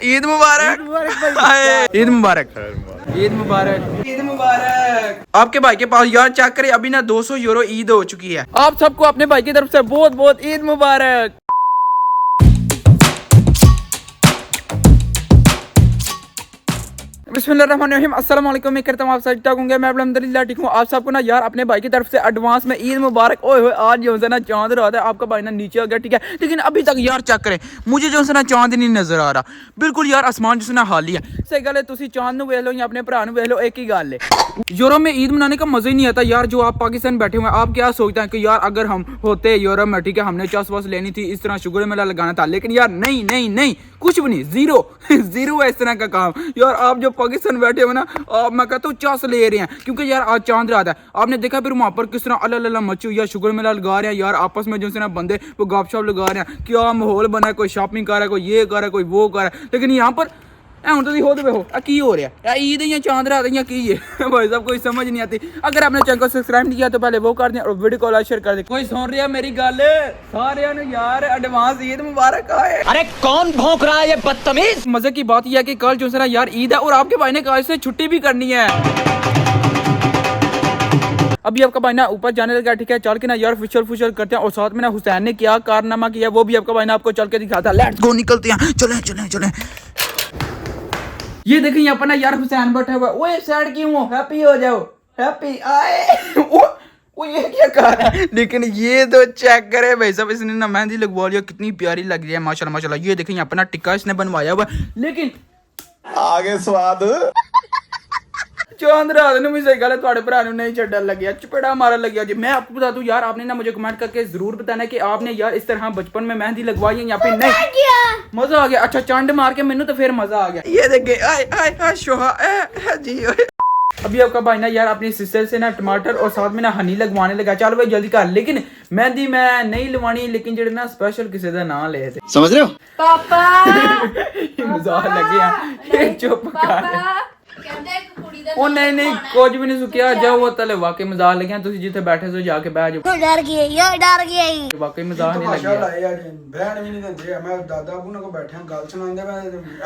ईद मुबारक, ईद मुबारक, ईद मुबारक, ईद मुबारक। आपके भाई के पास यार चेक करें अभी ना 200 यूरो ईद हो चुकी है। आप सबको अपने भाई की तरफ से बहुत बहुत ईद मुबारक। बिस्मिल्लाहिर्रहमानिर्रहीम, अस्सलाम वालेकुम। मैं करता हूँ आप सब होंगे, मैं अल्हम्दुलिल्लाह ठीक हूँ। आप सबको ना यार अपने भाई की तरफ से एडवांस में ईद मुबारक। ओए होए आज जो है ना चांद रात है, आपका भाई ना नीचे आ गया, ठीक है, लेकिन अभी तक यार चेक करें मुझे जो है ना चांद नहीं नजर आ रहा। बिल्कुल यार आसमान जो है ना हाली है। सही गल है, तुसी चांद नूं वेख लो या अपने भरा नूं वेख लो, एक ही गल है। यूरोप में ईद मनाने का मजा ही नहीं आता यार। जो आप पाकिस्तान बैठे हुए हैं, आप क्या सोचते हैं कि यार अगर हम होते यूरोप में, ठीक है, हमने चस वस लेनी थी, इस तरह शुगर मेला लगाना था, लेकिन यार नहीं नहीं नहीं, कुछ भी नहीं, जीरो जीरो है इस तरह का काम। यार आप जो पाकिस्तान बैठे हो ना, आप मैं कहता हूँ चस ले रहे हैं, क्योंकि यार आज चांद रात है। आपने देखा फिर वहाँ पर किस तरह अल्लाह अल्लाह मची हुई है, शुगर मेला लगा रहे हैं यार आपस में, जो है ना बंदे वो गपशप लगा रहे हैं, क्या माहौल बना है, कोई शॉपिंग कर रहा है, कोई ये कर रहा है, कोई वो कर रहा है। लेकिन यहाँ पर हूँ तो हो की हो रहा है, ईद या चांद रात या की है भाई साहब, कोई समझ नहीं आती। अगर आपने चैनल को सब्सक्राइब नहीं किया तो पहले वो कर दें और वीडियो को लाइक शेयर कर दें। कोई सुन रहा है मेरी गल? सारे यार एडवांस ईद मुबारक आए। अरे कौन भौंक रहा है ये बदतमीज। मजे की बात यह है कि कल जो है ना यार ईद है और आपके भाई ने कल से छुट्टी भी करनी है। अभी आपका भाई ना ऊपर जाने लगा, ठीक है, चल के ना यार फुशल करते हैं। और साथ में ना हुसैन ने क्या कारनामा किया वो भी आपका भाई ना आपको चल के दिखाता है। लेट्स गो, निकलते हैं, चले चले चले। ये देखें यहाँ पर ना यार हुसैन बैठा हुआ। ओए सैड क्यों हो, हैप्पी हो जाओ, हैप्पी आए वो ये क्या कर रहा है। लेकिन ये तो चेक करे भाई साहब, इसने ना मेहंदी लगवा लिया, कितनी प्यारी लग रही है माशाल्लाह माशाल्लाह। ये देखें यहाँ पर ना टिक्का इसने बनवाया हुआ, लेकिन आगे स्वाद चांद रात ने सही गल है थोड़े भरा नहीं छड़न लगे, चपेड़ा मारन लगे जी। मैं आपको बता दूं यार, आपने ना मुझे कमेंट करके जरूर बताना कि आपने यार इस तरह बचपन में मेहंदी लगवाई है या फिर नहीं। मजा आ गया। अच्छा चंड मार के मैंने तो फिर मजा आ गया। ये देखे आए आए शोहा जी। अभी आपका भाई ना यार अपनी सिस्टर से ना टमाटर और साथ में ना हनी लगवाने लगा। चल भाई जल्दी कर। लेकिन मेहंदी मैं नहीं लगवानी, लेकिन जेडे ना स्पेशल किसी का नाम ले थे, समझ रहे हो पापा। मजाक लगे ये चुप कर। ओ नहीं नहीं कुछ भी नहीं सुखिया जाओ, वो तले वाकई मजाक लगे हैं। तुसी जिथे बैठे सो जाके बैठ जाओ। डर गया वाकई मजाक नहीं लगे। बहन भी नहीं देते, मैं दादा अबू को बैठे हैं गल सुनांदे, मैं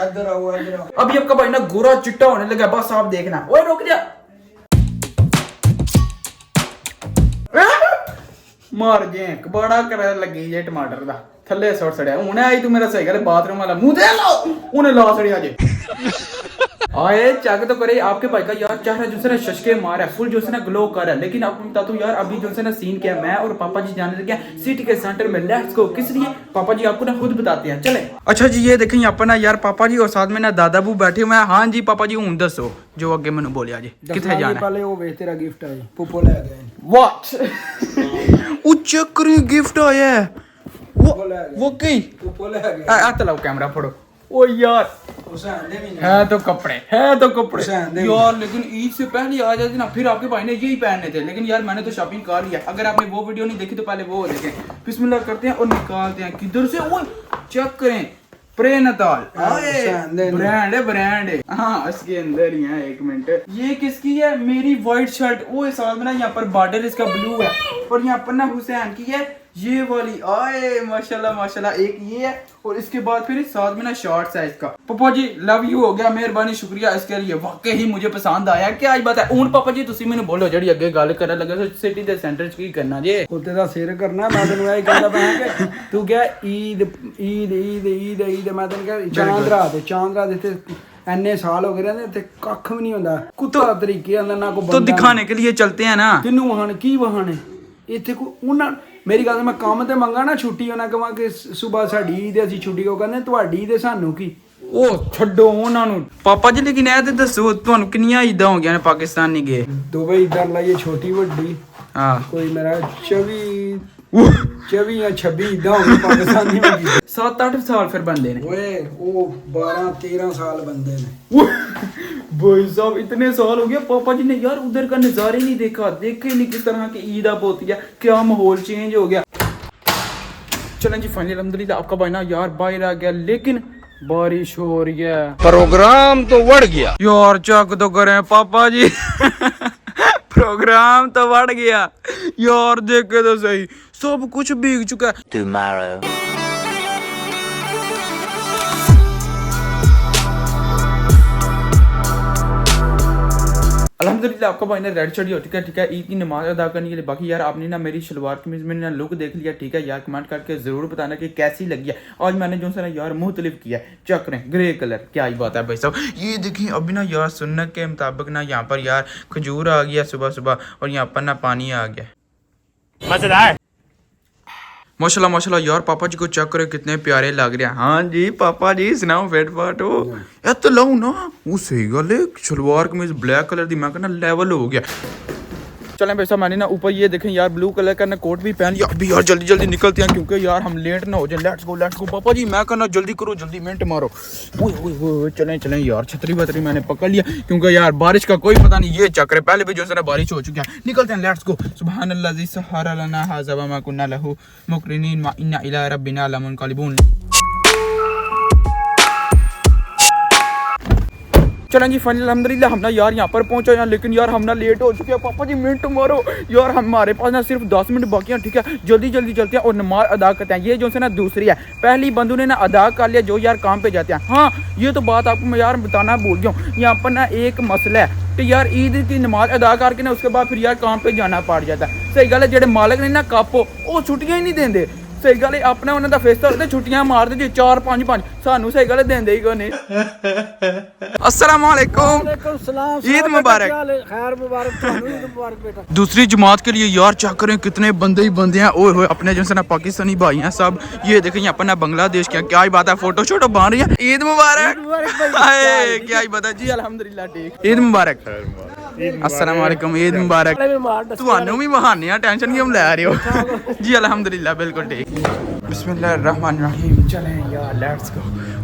इधर आओ इधर आओ। अभी आपका भाई ना गोरा चिट्टा होने लगा, बस आप देखना। ओए रुक जा, मार गए कबाड़ा करने लगी ये टमाटर दा थल्ले सुट सड़िया। उन्हें आई तू मेरा सही गल बाथरूम वाला मुंह दे लो, उन्हें ला सड़िया जे। आए चेक तो करे आपके भाई का यार चेहरा जो है ना शशके मार है, फुल जो है ना ग्लो कर है। लेकिन आपको बता दूं यार अभी जो है ना सीन क्या है, मैं और पापा जी जाने लगे हैं सिटी के सेंटर में। Let's go. किस लिए पापा जी आपको ना खुद बताते हैं, चले। अच्छा जी ये देखें यहाँ पर ना यार पापा जी और साथ में ना दादा बू बैठे हुए हैं। हाँ जी पापा जी हूं दसो जो अगे मैंने बोलिया जी किथे जाना। पहले वो वेच तेरा गिफ्ट है, पुप्पो ले गए। व्हाट उच्चकरी गिफ्ट आया है वो कई पुप्पो ले गए। हाथ लाओ कैमरा फोड़ो। ओ यार है तो कपड़े यार, लेकिन ईद से पहले आ जाते ना फिर आपके भाई ने यही पहनने थे। लेकिन यार मैंने तो शॉपिंग कर लिया। अगर आपने वो वीडियो नहीं देखी तो पहले वो देखें। बिस्मिल्लाह करते हैं और निकालते हैं किधर से। वो चेक करें प्रे नताल ब्रांड है हाँ इसके अंदर ही है। एक मिनट, ये किसकी है? मेरी व्हाइट शर्ट। वो साथ में ना यहाँ पर बॉर्डर इसका ब्लू है और यहाँ पर ना हुसैन की है ये वाली। आए माशाल्लाह माशाल्लाह। एक ये है और इसके बाद फिर साथ में ना शॉर्ट्स है इसका। पापा जी लव यू हो गया, मेहरबानी शुक्रिया इसके लिए, वाकई ही मुझे पसंद आया। क्या आज बात है हूं पापा जी तुसी मैंने बोलो जड़ी अगे गल करन लगे सिटी दे सेंटर च की करना जे कुत्ते दा सिर करना। मैं तेन यही कहता पाया कि तू क्या ईद ईद ईद ईद ईद मैं तेन कह चांद रात इतने एने साल हो गए ते कख भी नहीं होंदा। कुत्ता तरीके अंदर ना को तो दिखाने के लिए चलते हैं ना। किन्नू वहाने की वहाने इतने को उन्ना मेरी गल मैं काम ते मंगा ना छुट्टी उन्हें कहा कि सुबह साडी ईद असीं छुट्टी को कहने तुहाडी ते सानू की। ओ छड्डो उन्हां नू पापा जी। लेकिन ए ते दसो तुहानू कितनियां ईदां हो गईयां ने पाकिस्तान नहीं गए? दुबई इधर लाइए छोटी बड़ी हां कोई मेरा 24 या 26 ईदां हो गई पाकिस्तान नहीं होगी। 7-8 साल फिर बंदे ने। ओए वो 12-13 साल बंदे ने। भाई साहब इतने साल हो गया पापा जी ने यार उधर का नजारे नहीं देखा, देखे नहीं किस तरह की ईद आप होती है, क्या माहौल चेंज हो गया। चलें जी फाइनली अल्हम्दुलिल्लाह आपका भाई ना यार बाहर आ गया, लेकिन बारिश हो रही है, प्रोग्राम तो बढ़ गया यार। चेक तो करें पापा जी प्रोग्राम तो बढ़ गया यार, देखे तो सही सब कुछ भीग चुका है। अल्हम्दुलिल्लाह आपका भाई ने रेड शर्ट हो, ठीक है ईद की नमाज अदा करने के लिए। बाकी यार आपने ना मेरी शलवार कमीज में ना लुक देख लिया, ठीक है यार, कमेंट करके जरूर बताना कि कैसी लगी है। आज मैंने जो है यार मुख्तलिफ किया है, चेक करें ग्रे कलर, क्या ही बात है भाई साहब। ये देखिए अभी ना यार सुन्नत के मुताबिक ना यहाँ पर यार खजूर आ गया सुबह सुबह, और यहाँ पर ना पानी आ गया। मजेदार माशाल्लाह माशाल्लाह यार, पापा जी को चेक करो कितने प्यारे लग रहे हैं। हाँ जी पापा जी सुनाओ फिट फाट हो यार, तो लाऊ ना वो सही गल है, शलवार कमीज ब्लैक कलर दी मैं कहना लेवल हो गया। चलें भाई साहब, मैंने ना ऊपर ये देखें यार ब्लू कलर का ना कोट भी पहन लिया। अभी यार जल्दी जल्दी निकलते हैं क्योंकि यार हम लेट ना हो जाए। लेट्स गो पापा जी, मैं कहना जल्दी करो, जल्दी मिनट मारो। ओए चलें चलें यार, छतरी वतरी मैंने पकड़ लिया क्योंकि यार बारिश का कोई पता नहीं, ये चक्कर है पहले भी जो है बारिश हो चुकी है। निकलते हैं, लेट्स गो। सुब्हानल्लाज़ी सहारा लना हाज़ा व मा कुन्ना लहू मुक़रिनीन व इन्ना इला रब्बिना लमुनक़लिबून। चलें जी फाइनल अल्हम्दुलिल्लाह हम ना यार यहाँ पर पहुँचा यार, लेकिन यार हम ना लेट हो चुके हैं। पापा जी मिनट मारो यार, हमारे पास ना सिर्फ 10 मिनट बाकी हैं, ठीक है जल्दी जल्दी चलते हैं और नमाज अदा करते हैं। ये जो है ना दूसरी है, पहली बंदू ने ना अदा कर लिया जो यार काम पे जाते हैं। हाँ ये तो बात आपको मैं यार बताना भूल गया हूँ, यहाँ पर ना एक मसला है कि यार ईद की नमाज अदा करके ना उसके बाद फिर यार काम पे जाना पड़ जाता है। सही गल है, जेडे मालिक ने ना कापो वो छुट्टियां ही नहीं देंदे। सही गल है, अपने उन्होंने तो फेस तो छुट्टियां मार दे 4-5 सानू सही गल देंदे ही कोई नहीं। अस्सलाम वालेकुम, ईद मुबारक। खैर मुबारक, ईद मुबारक बेटा। दूसरी जमात के लिए यार चेक करें कितने बंदे ही बंदे हैं। ओए होए अपने जो है ना पाकिस्तानी भाई हैं सब। ये देखें यहाँ पर ना बांग्लादेश के, क्या ही बात है, फोटो शोटो बन रही है। ईद मुबारक, क्या ही बात है जी, अल्हम्दुलिल्लाह ठीक। ईद मुबारक, अस्सलाम वालेकुम, ईद मुबारक। ਤੁਹਾਨੂੰ भी बहाने हैं, टेंशन क्यों ले रहे हो जी? अल्हम्दुलिल्लाह बिल्कुल ठीक। बिस्मिल्लाहिर्रहमानिर्रहीम, चलें यार लेट्स गो।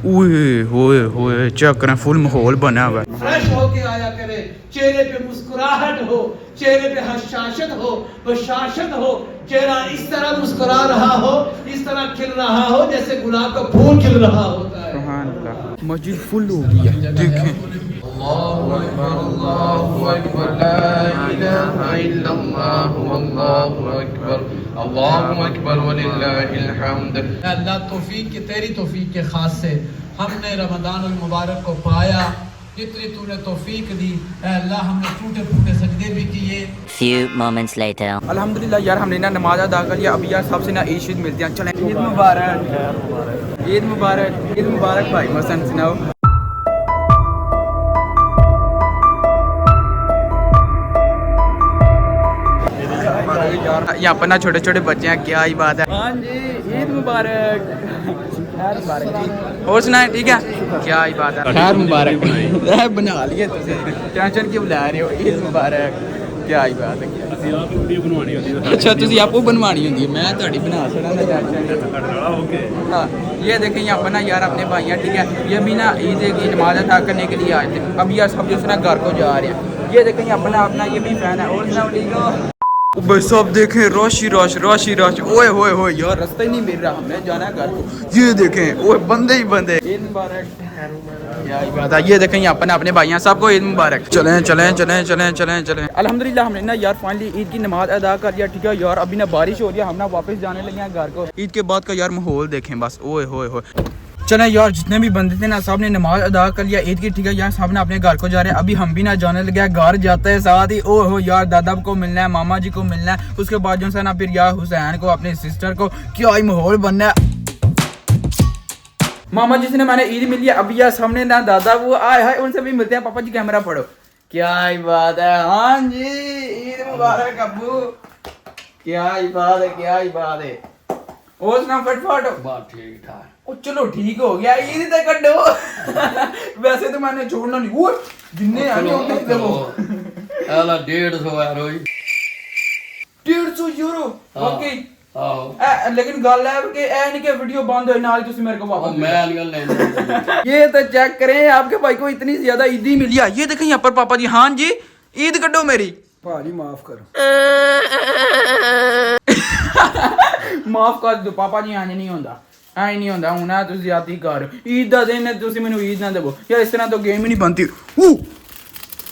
ओए होए चेक करें फुल माहौल बना हुआ है। फ्रेश होके आया करे, चेहरे पे मुस्कुराहट हो, चेहरे पे हर्षाशत हो, बशाशत हो, चेहरा इस तरह मुस्कुरा रहा हो, इस तरह खिल रहा हो जैसे गुलाब का फूल खिल रहा होता है। सुभान अल्लाह, मस्जिद फुल हो गई है देखें। अल्लाहु अकबर ला इलाहा इल्लल्लाह वल्लाहु अकबर अल्लाहु अकबर वलिल्लाहिल हम्द। अल्लाह तौफीक की तेरी तौफीक के खास से हमने रमज़ानुल मुबारक को पाया, जितनी तूने तौफीक दी अल्लाह हमने टूटे फूटे सजदे भी किए। Few moments later. अल्हम्दुलिल्लाह यार हमने ना नमाज अदा कर लिया। अभी यार सबसे ना ईद मिलते हैं। चलें ईद मुबारक, ईद मुबारक, ईद मुबारक भाई। मसन सुनाओ। यहाँ पर ना छोटे छोटे बच्चे हैं, क्या ही बात है। हाँ जी ईद मुबारक, खैर मुबारक जी। और सुनाए ठीक है, क्या ही बात है, खैर मुबारक। बना लिए टेंशन क्यों ला रहे हो? ईद मुबारक, क्या ही बात है। अच्छा तुझे आपको बनवानी होती है, मैं थोड़ी बना सकता। हाँ ये देखें यहाँ पर ना यार अपने भाई हैं, ठीक है ये भी ना ईद की नमाज अदा करने के लिए आए थे। अब यार सब जो है ना घर को जा रहे हैं। ये देखें यहाँ पर ना अपना ये भी फैन है। और भाई सब देखें रोशी रोश रोशी रोश। ओए होए होए यार रास्ता ही नहीं मिल रहा, हमें जाना है घर को। ये देखें ओए बंदे ही बंदे। ईद मुबारक, क्या ही बात है। ये देखें यहाँ पर अपने भाइयाँ सबको ईद मुबारक। चलें चलें चलें चलें चलें चलें। अल्हम्दुलिल्लाह हमने ना यार फाइनली ईद की नमाज अदा कर लिया, ठीक है यार। अभी ना बारिश हो रही है, हम ना वापस जाने लगे हैं घर को। ईद के बाद का यार माहौल देखें बस, ओए होए होए। चलें यार जितने भी बंदे थे ना सब ने नमाज अदा कर लिया ईद की, ठीक है यार सब ने अपने घर को जा रहे हैं। अभी हम भी ना जाने लगे हैं घर। जाते हैं साथ ही ओ हो यार दादा को मिलना है, मामा जी को मिलना है, उसके बाद जो है ना फिर यार हुसैन को, अपनी सिस्टर को। क्या ही माहौल बनना है। मामा जी से ने मैंने ईद मिली है। अभी यार सामने ना दादा वो आए हैं, उनसे भी मिलते हैं। पापा जी कैमरा पढ़ो, क्या ही बात है। हाँ जी ईद मुबारक अब्बू, क्या ही बात है, क्या ही बात है। और सुना फटफट बात ठीक ठाक। ओ चलो ठीक हो गया, ईद तक कटो। वैसे तो मैंने छोड़ना नहीं। वो जिन्ने आने होते थे वो एला 150 यूरो। 150 euro okay. आओ लेकिन गल है कि ए नहीं कि वीडियो बंद होए नाल तुसी मेरे को वापस मैं नहीं लेना। ये तो चेक करें आपके भाई को इतनी ज्यादा ईदी मिली है। ये देखें यहाँ पर पापा जी। हाँ जी ईद कटो मेरी। भाजी माफ करो। माफ कर दो पापा जी, आने नहीं होता, ऐ नहीं होता हूं ना। तुसी आती कर ईद दा दिन तुसी मैनू ईद ना देवो यार, इस तरह तो गेम ही नहीं बनती।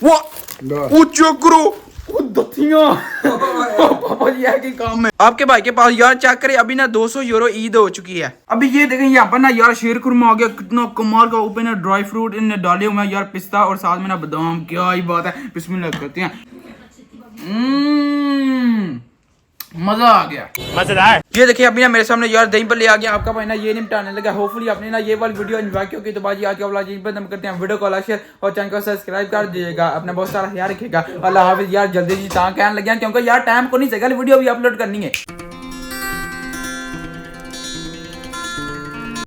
वो चेक करो, वो दत्तियां पापा जी है कि काम है आपके भाई के पास यार। चेक करें अभी ना 200 यूरो ईद हो चुकी है। अभी ये देखें यहाँ पर ना यार शेर खुरमा आ गया, कितना कमाल का। ऊपर ना ड्राई फ्रूट इनने डाले हुए हैं यार, पिस्ता और साथ में ना बादाम। क्या ही बात है, बिस्मिल्लाह करते हैं। मजा आ गया, मजेदार। ये देखिए अभी ना मेरे सामने यार दही भल्ले आ गया। आपका भाई ना ये नहीं मिटाने लगा। होपफुली आपने ना ये वाली वीडियो एंजॉय की होगी। तो बाजी आज का व्लॉग यहीं पर खत्म करते हैं। वीडियो को लाइक शेयर और चैनल को सब्सक्राइब कर दीजिएगा। अपना बहुत सारा ख्याल रखिएगा। अल्लाह हाफिज़ यार। जल्दी जी कहाँ कहने लगे क्योंकि यार टाइम को नहीं सही वीडियो भी अपलोड करनी है।